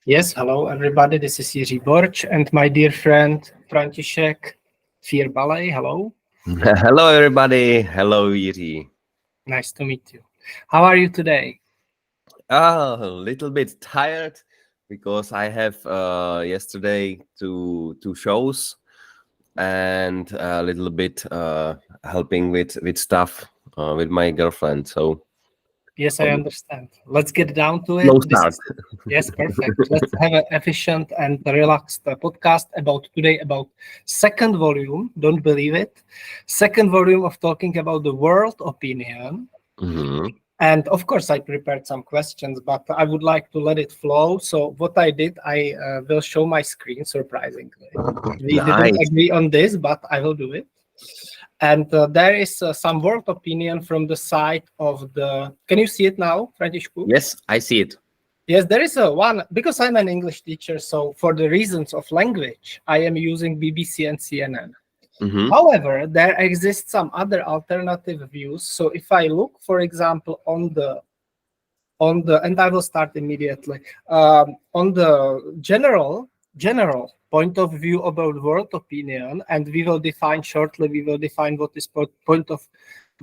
Yes, hello everybody. This is Jiří Borč and my dear friend František Balej. Hello. Hello, everybody. Hello, Yuri. Nice to meet you. How are you today? A little bit tired because I have yesterday two shows and a little bit helping with stuff with my girlfriend. So Yes, I understand. Let's get down to it. no start. Yes, perfect. Let's have an efficient and relaxed podcast about second volume. Don't believe it. Second volume of talking about the world opinion. Mhm. And of course, I prepared some questions, but I would like to let it flow. So what I did, I will show my screen, surprisingly. We didn't Nice. agree on this, but I will do it. And there is some world opinion from the side of the... Can you see it now, Františku? Yes, I see it. Yes, there is a one, because I'm an English teacher, so for the reasons of language, I am using BBC and CNN. Mhm. However, there exist some other alternative views. So if I look, for example, on the, and I will start immediately, on the general point of view about world opinion, and we will define what is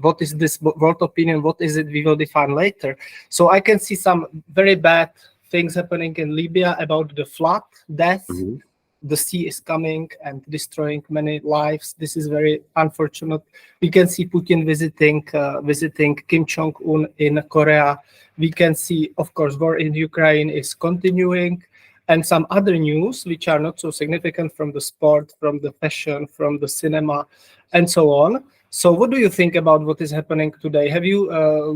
what is this world opinion, what is it, we will define later. So I can see some very bad things happening in Libya about the flood, death, Mhm. the sea is coming and destroying many lives. This is very unfortunate. We can see Putin visiting Kim Jong-un in Korea. We can see, of course, war in Ukraine is continuing, and some other news which are not so significant from the sport, from the fashion, from the cinema, and so on. So what do you think about what is happening today? Have you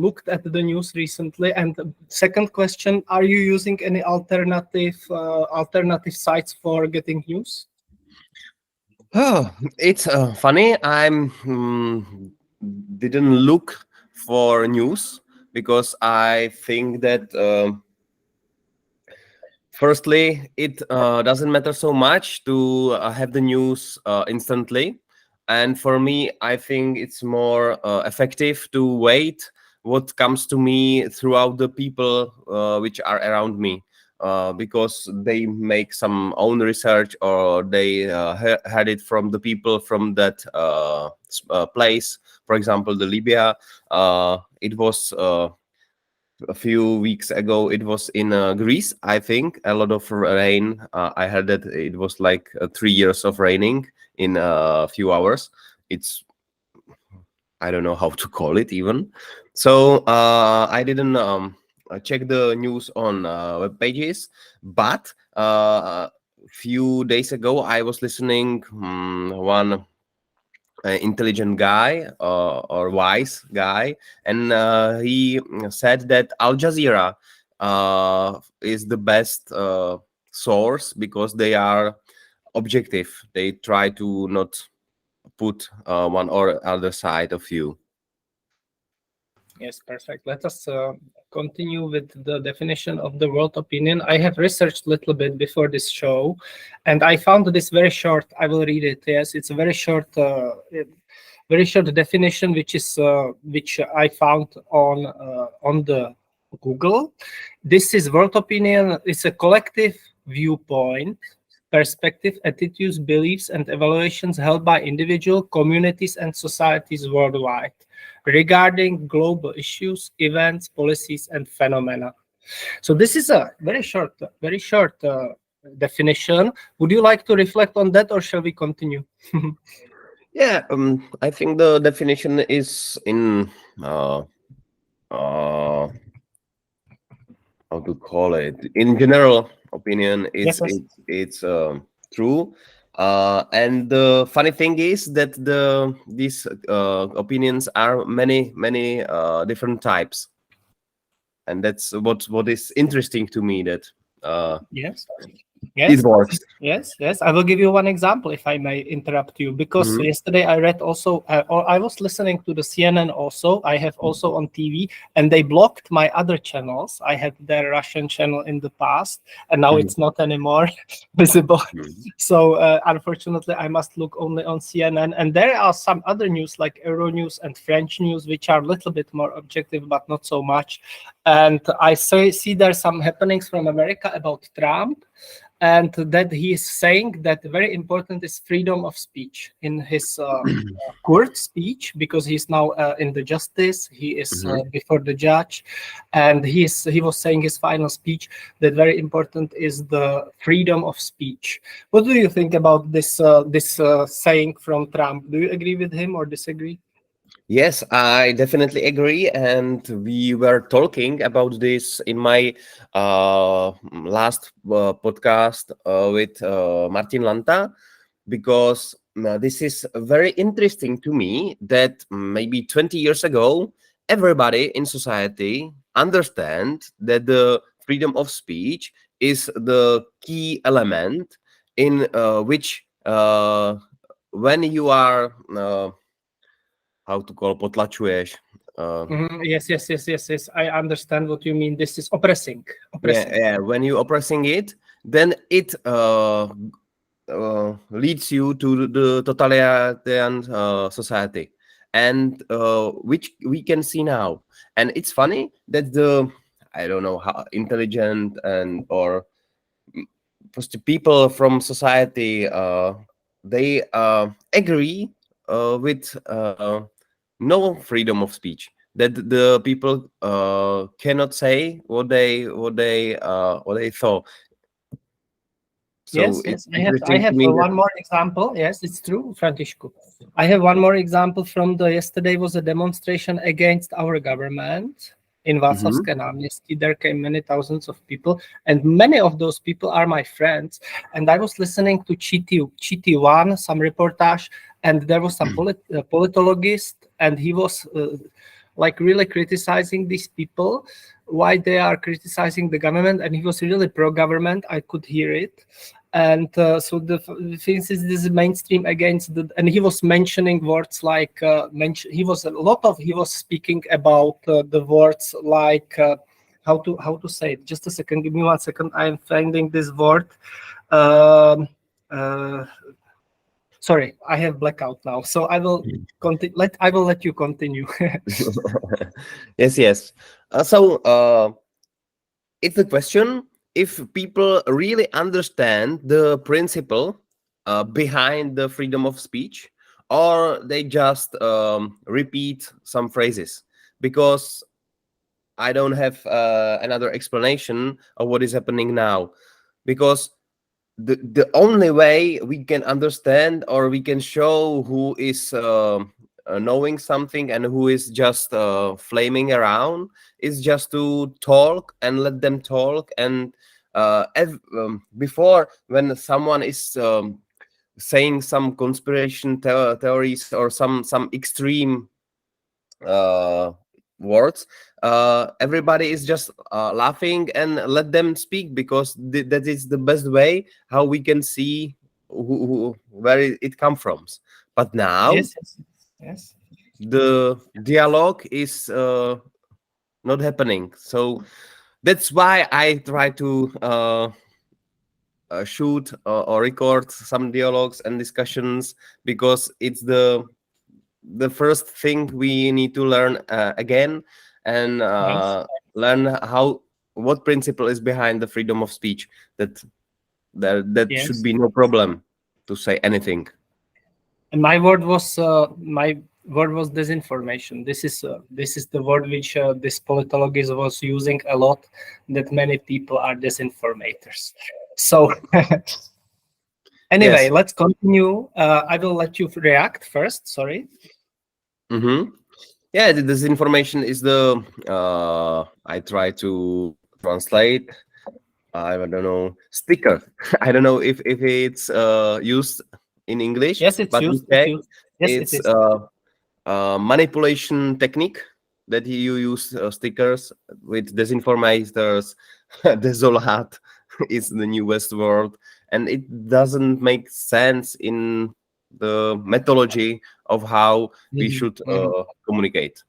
looked at the news recently? And second question, are you using any alternative sites for getting news? Oh, it's funny. Didn't look for news because I think that firstly, it doesn't matter so much to have the news instantly. And for me, I think it's more effective to wait what comes to me throughout the people which are around me. Because they make some own research or they had it from the people from that place. For example, the Libya, it was a few weeks ago. It was in Greece, I think. A lot of rain. I heard that it was like 3 years of raining in a few hours. It's, I don't know how to call it even. So I didn't check the news on web pages, but a few days ago I was listening one intelligent guy or wise guy, and he said that Al Jazeera is the best source because they are objective. They try to not put one or other side of you. Yes, perfect. Let us continue with the definition of the world opinion. I have researched a little bit before this show, and I found this very short. I will read it. Yes, it's a very short definition, which I found on the Google. This is world opinion. It's a collective viewpoint, perspective, attitudes, beliefs, and evaluations held by individual communities and societies worldwide regarding global issues, events, policies, and phenomena. So this is a very short definition. Would you like to reflect on that, or shall we continue? Yeah, I think the definition is in how to call it. In general opinion, Yes, yes. it's true. And the funny thing is that these opinions are many different types, and that's what is interesting to me. That Yes. Yes, it works. yes. I will give you one example, if I may interrupt you, because Mhm. yesterday I read also, or I was listening to the CNN also. I have also on TV, and they blocked my other channels. I had their Russian channel in the past, and now Mhm. it's not anymore visible. Mhm. So unfortunately, I must look only on CNN. And there are some other news like Euronews and French news, which are a little bit more objective, but not so much. And I see there some happenings from America about Trump, and that he is saying that very important is freedom of speech in his court speech, because he's now in the justice. He is Mhm. before the judge, and he was saying his final speech that very important is the freedom of speech. What do you think about this saying from Trump? Do you agree with him or disagree? Yes, I definitely agree. And we were talking about this in my last podcast with Martin Lanta, because this is very interesting to me that maybe 20 years ago, everybody in society understand that the freedom of speech is the key element in which when you are how to call potlačuješ. Yes. I understand what you mean. This is oppressing. Yeah, when you oppressing it, then it leads you to the totalitarian society, and which we can see now. And it's funny that the I don't know how intelligent and or just the people from society they agree with no freedom of speech, that the people cannot say what they thought. So it's Yes. I interesting to have me that one more example. Yes, it's true, Františku. I have one more example from the yesterday was a demonstration against our government in Mhm. Václavské náměstí. There came many thousands of people, and many of those people are my friends. And I was listening to GT1, some reportage, and there was some politologist, and he was like really criticizing these people, why they are criticizing the government, and he was really pro-government. I could hear it. And so the thing is, this is mainstream against the, and he was mentioning words like he was speaking about the words like how to say it. Just a second, give me 1 second. I am finding this word. um, uh, Sorry, I have blackout now, so I will continue. I will let you continue. Yes. It's the question if people really understand the principle behind the freedom of speech, or they just repeat some phrases. Because I don't have another explanation of what is happening now. Because the only way we can understand or we can show who is knowing something and who is just flaming around is just to talk and let them talk. And before, when someone is saying some conspiration theories or some extreme uh, words, everybody is just laughing and let them speak, because that is the best way how we can see where it come from. But now Yes. the dialogue is not happening. So that's why I try to shoot or record some dialogues and discussions, because it's the first thing we need to learn again, and Yes. learn how what principle is behind the freedom of speech, that should Yes. be no problem to say anything. And my word was disinformation. This is the word which this politologist was using a lot. That many people are disinformators. So anyway, Yes. let's continue. I will let you react first. Sorry. Mm-hmm. Yeah, this information is the I try to translate. I don't know, sticker. I don't know if it's used in English, Yes, it's but in used. It's Czech used. Yes, it it's is. manipulation technique, that you use stickers with disinformators, desolate, is the new West world, and it doesn't make sense in the methodology of how we Mhm, should mhm. communicate.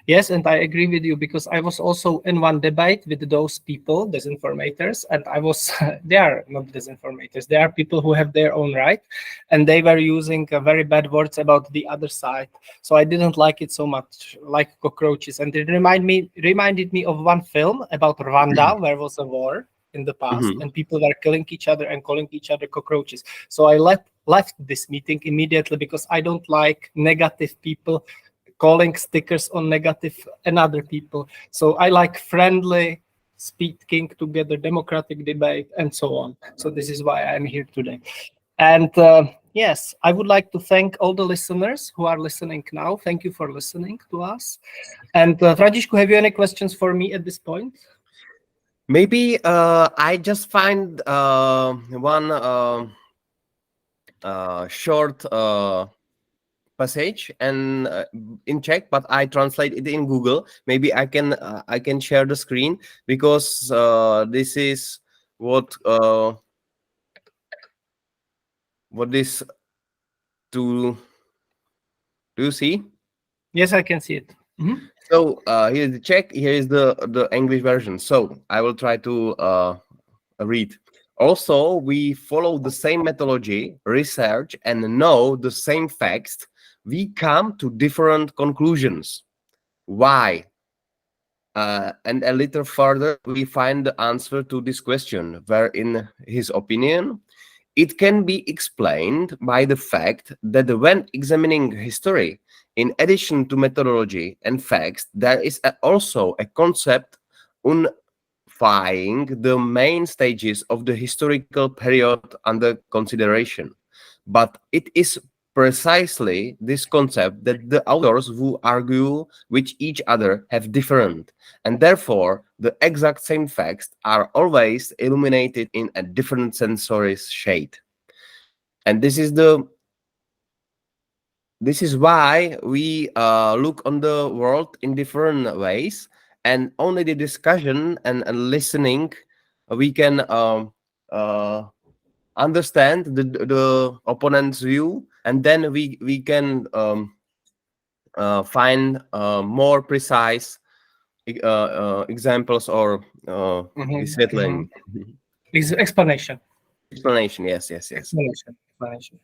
Yes, and I agree with you because I was also in one debate with those people, disinformators, and I was, they are not disinformators, they are people who have their own right, and they were using very bad words about the other side. So I didn't like it so much, like cockroaches, and it reminded me of one film about Rwanda, where was a war in the past, Mhm. and people were killing each other and calling each other cockroaches. So I left this meeting immediately because I don't like negative people calling stickers on negative another people. So I like friendly speaking together, democratic debate, and so on. So this is why I'm here today. And yes, I would like to thank all the listeners who are listening now. Thank you for listening to us. And Františku, have you any questions for me at this point? Maybe I just find one short passage and in Czech, but I translate it in Google. Maybe I can share the screen because this is what is to do you see? Yes, I can see it. Mhm. So here's the Czech. Here is the English version. So I will try to read. Also, we follow the same methodology, research, and know the same facts. We come to different conclusions. Why? And a little further, we find the answer to this question, where, in his opinion, it can be explained by the fact that when examining history, in addition to methodology and facts, there is also a concept unifying the main stages of the historical period under consideration. But it is precisely this concept that the authors who argue with each other have different, and therefore the exact same facts are always illuminated in a different sensory shade. And this is why we look on the world in different ways, and only the discussion and listening we can uh, understand the opponent's view, and then we can find more precise examples or Mhm, vysvětlení. mhm. Explanation. Explanation. Yes. Explanation.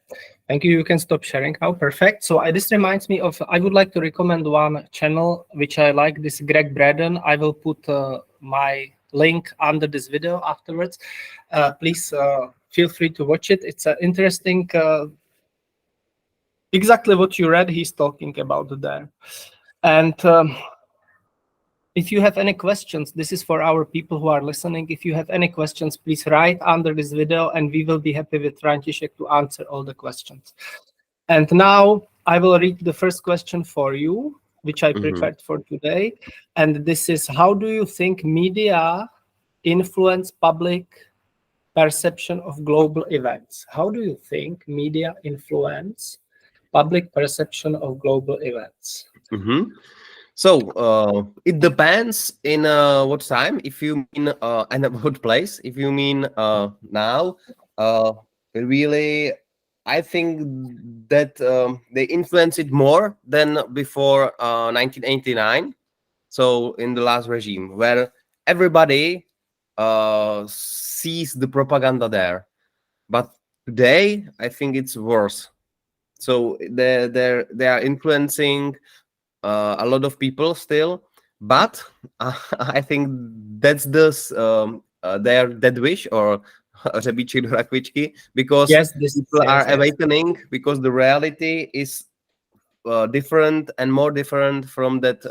Thank you. You can stop sharing now. Perfect. So this reminds me of, I would like to recommend one channel which I like, this Greg Braden. I will put my link under this video afterwards. Please feel free to watch it. It's interesting, exactly what you read, he's talking about there. And if you have any questions, this is for our people who are listening. If you have any questions, please write under this video and we will be happy with František to answer all the questions. And now I will read the first question for you, which I prepared for today. And this is, how do you think media influence public perception of global events? How do you think media influence public perception of global events? Mm-hmm. So it depends in what time. If you mean and what place. If you mean now, really, I think that they influence it more than before 1989. So in the last regime, where everybody sees the propaganda there, but today I think it's worse. So they are influencing a lot of people still, but I think that's their dead wish, or řebíček do rakvičky, because Yes, this people are yes. awakening, because the reality is different and more different from that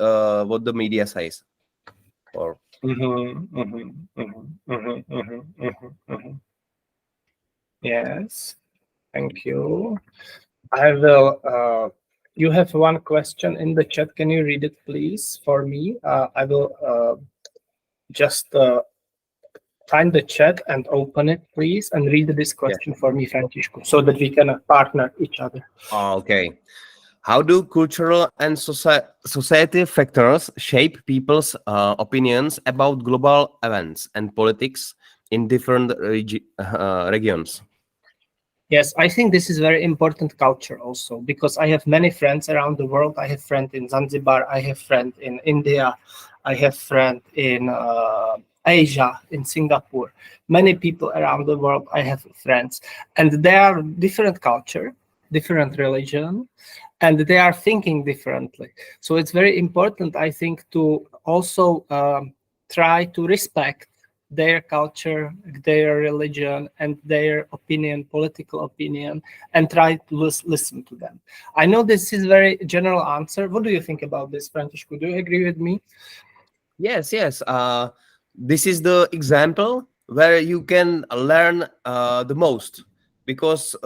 what the media says. Or Yes, thank you. I will. You have one question in the chat. Can you read it, please, for me? I will just find the chat and open it, please, and read this question for me, Františku, so that we can partner each other. Okay. How do cultural and society factors shape people's opinions about global events and politics in different regions. Yes, I think this is very important culture also, because I have many friends around the world. I have friend in Zanzibar, I have friend in India, I have friend in Asia, in Singapore. Many people around the world I have friends, and they are different culture, different religion, and they are thinking differently. So it's very important, I think, to also try to respect their culture, their religion, and their opinion, political opinion, and try to listen to them. I know this is very general answer. What do you think about this, František? Do you agree with me? Yes, yes. This is the example where you can learn the most, because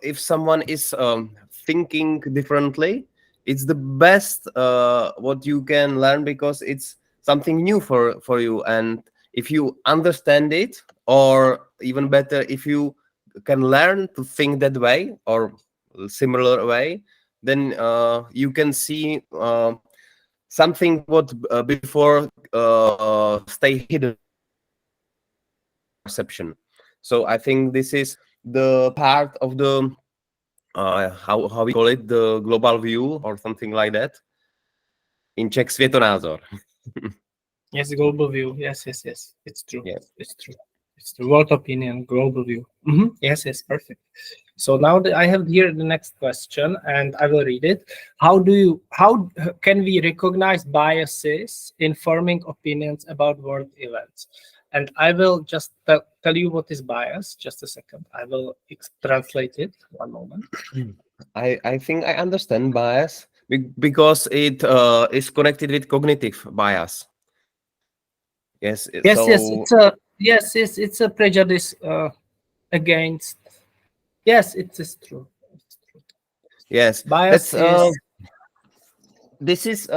if someone is thinking differently, it's the best what you can learn, because it's something new for you. And if you understand it, or even better, if you can learn to think that way or similar way, then you can see something what before stay hidden perception. So I think this is the part of the how we call it, the global view or something like that. In Czech, světonázor. Yes, global view. Yes, yes, yes. It's true. Yes. It's true. It's the world opinion, global view. Yes, yes, perfect. So now I have here the next question, and I will read it. How can we recognize biases in forming opinions about world events? And I will just tell you what is bias. Just a second. I will translate it. One moment. I think I understand bias because it is connected with cognitive bias. Yes. Yes, yes, So it's a prejudice against. Yes, it is true. It's true. yes, Bias is this is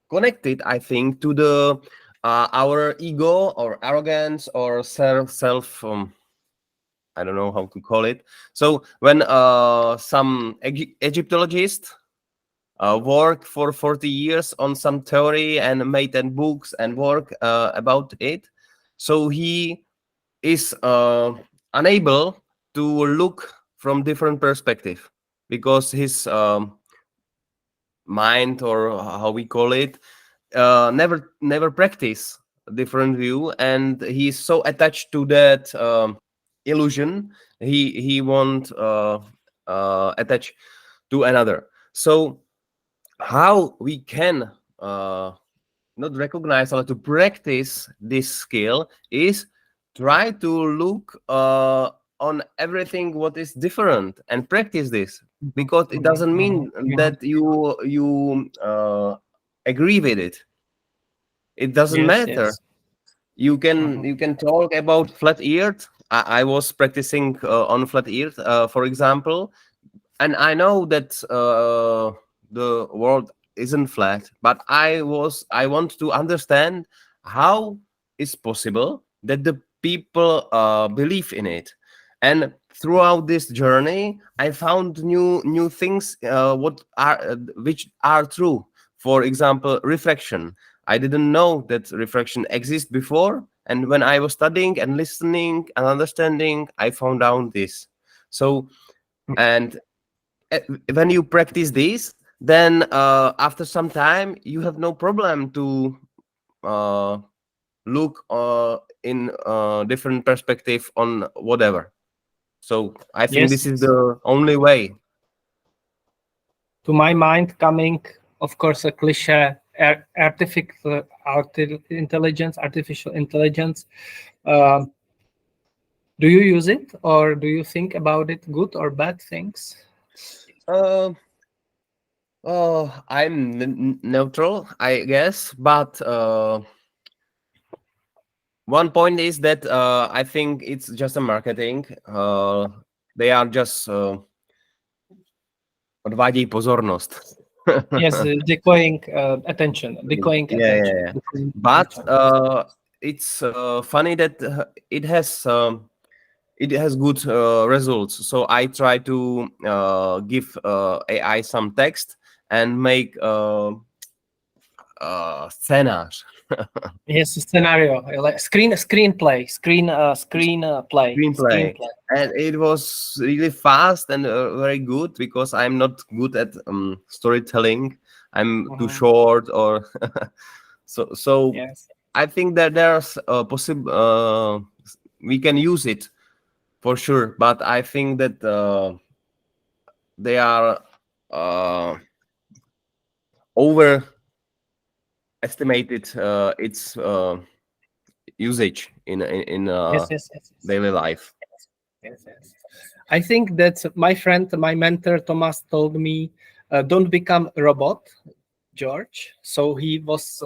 connected, I think, to the our ego or arrogance or self I don't know how to call it. So when some Egyptologist work for 40 years on some theory and made and books and work about it, so he is unable to look from different perspective, because his mind, or how we call it, never practice different view, and he's so attached to that illusion, he won't attach to another. So how we can not recognize or to practice this skill is try to look on everything what is different and practice this, because it doesn't mean that you agree with it. It doesn't yes, matter. yes. You can talk about flat earth. I was practicing on flat earth, for example, and I know that the world isn't flat, but I want to understand how it's possible that the people believe in it. And throughout this journey, I found new things which are true. For example, refraction. I didn't know that refraction exists before, and when I was studying and listening and understanding, I found out this. So, and when you practice this, then after some time you have no problem to uh, look in different perspective on whatever. So I think Yes, this is the only way. to my mind, coming, of course, a cliche, artificial intelligence. Um, do you use it, or do you think about it, good or bad things? uh, I'm neutral, I guess, but one point is that I think it's just a marketing. They are just odvádějí pozornost. Yes, decoying attention, Yeah, yeah, yeah. But it's funny that it has good results. So I try to give AI some text and make scénář. Yes, scenario, like Screenplay, and it was really fast and very good because I'm not good at storytelling. I'm too Mhm. short, or so. Yes. I think that there's a possible we can use it for sure, but I think that they are uh, overestimated its usage in Yes, yes, yes, yes. daily life. Yes, yes. I think that my friend, my mentor Thomas told me, don't become a robot, George. So he was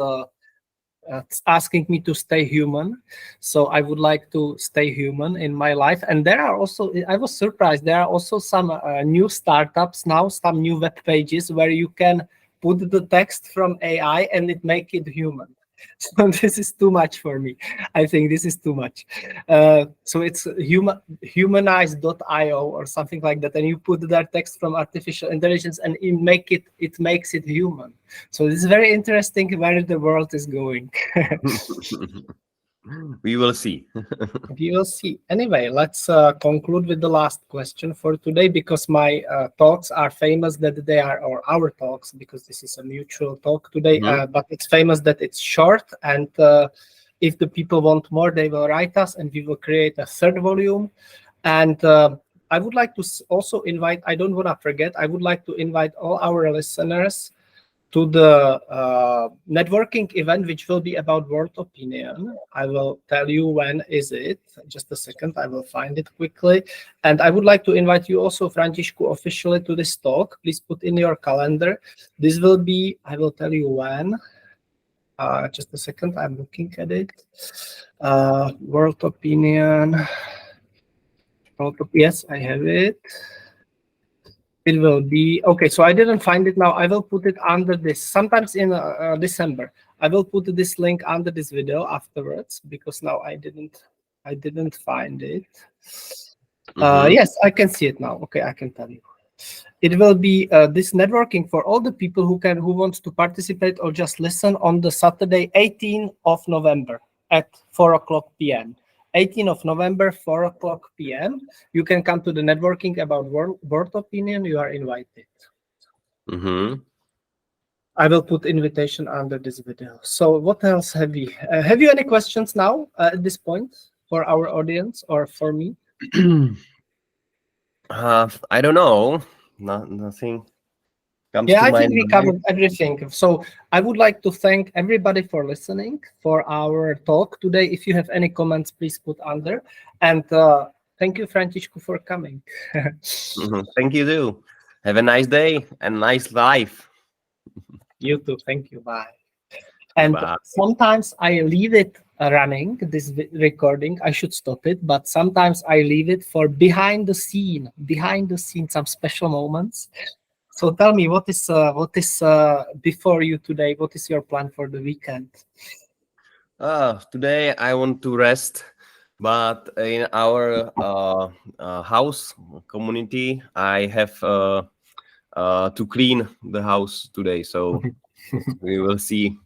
asking me to stay human. So I would like to stay human in my life. And there are also, I was surprised, there are also some new startups now, some new web pages where you can put the text from AI and it make it human. So this is too much for me. I think this is too much. So it's humanized.io or something like that, and you put that text from artificial intelligence, and it makes it human. So it's very interesting where the world is going. We will see. We will see. Anyway, let's conclude with the last question for today, because my talks are famous that they are, or our talks, because this is a mutual talk today, Mhm. but it's famous that it's short. And if the people want more, they will write us and we will create a third volume. And I would like to also invite, I don't want to forget, I would like to invite all our listeners to the networking event, which will be about world opinion. I will tell you when is it. Just a second, I will find it quickly. And I would like to invite you also, Františku, officially to this talk. Please put in your calendar. This will be, I will tell you when. Just a second, I'm looking at it. World opinion. Yes, I have it. It will be okay. So I didn't find it now. I will put it under this. Sometimes in December, I will put this link under this video afterwards, because now I didn't find it. Mhm. Yes, I can see it now. Okay, I can tell you. It will be this networking for all the people who wants to participate or just listen on the Saturday, 18th of November at 4:00 p.m. 18th of November, 4:00 p.m. You can come to the networking about world opinion. You are invited. Mhm. I will put invitation under this video. So what else have you any questions now at this point for our audience or for me? I don't know. Nothing comes Yeah, to I my think we mind. covered everything. So I would like to thank everybody for listening for our talk today. If you have any comments, please put under. And thank you, Francisco, for coming. Mhm. Thank you too. Have a nice day and nice life. You too. Thank you. Bye. And Goodbye. sometimes I leave it running, this recording. I should stop it, but sometimes I leave it for behind the scene, some special moments. So tell me, what is before you today? What is your plan for the weekend? Today I want to rest, but in our house community, I have to clean the house today. So we will see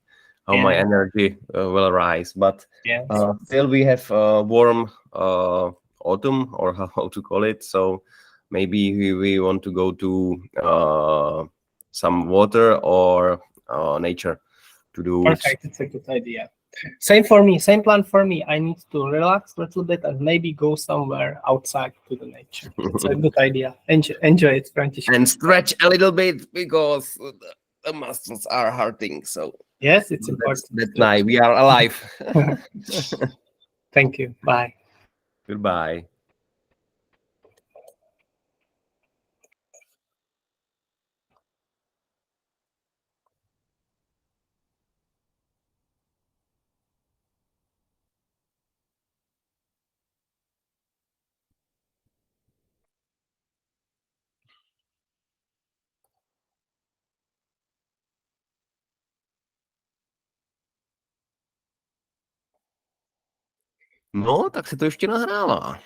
how my Yeah. energy will rise. But Yes. still, we have warm autumn, or how to call it. So maybe we want to go to some water or nature to do. Perfect. It's a good idea. Same for me. Same plan for me. I need to relax a little bit and maybe go somewhere outside to the nature. It's a good idea. Enjoy it, František. And stretch a little bit because the muscles are hurting. So Yes, it's important. that's nice. We are alive. Thank you. Bye. Goodbye. No, tak se to ještě nahrává.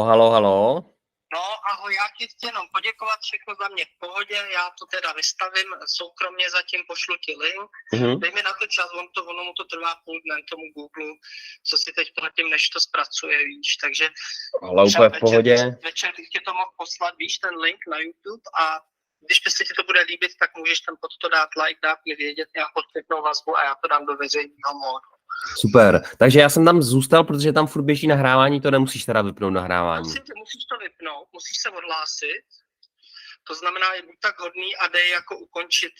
Halo. No, ahoj, já ti chci jenom poděkovat, všechno za mě v pohodě, já to teda vystavím, soukromně zatím pošlu ti link, dej mi na to čas, ono mu to trvá půl dne tomu Google, co si teď platím, než to zpracuje, víš, takže Ale úplně v pohodě. Večer bych ti to mohl poslat, víš, ten link na YouTube a když by se ti to bude líbit, tak můžeš tam pod to dát like, dát mi vědět, já podpětnou vazbu a já to dám do veřejného módu. Super, takže já jsem tam zůstal, protože tam furt běží nahrávání, to nemusíš teda vypnout nahrávání. Musíš to vypnout, musíš se odhlásit, to znamená, buď tak hodný a dej jako ukončit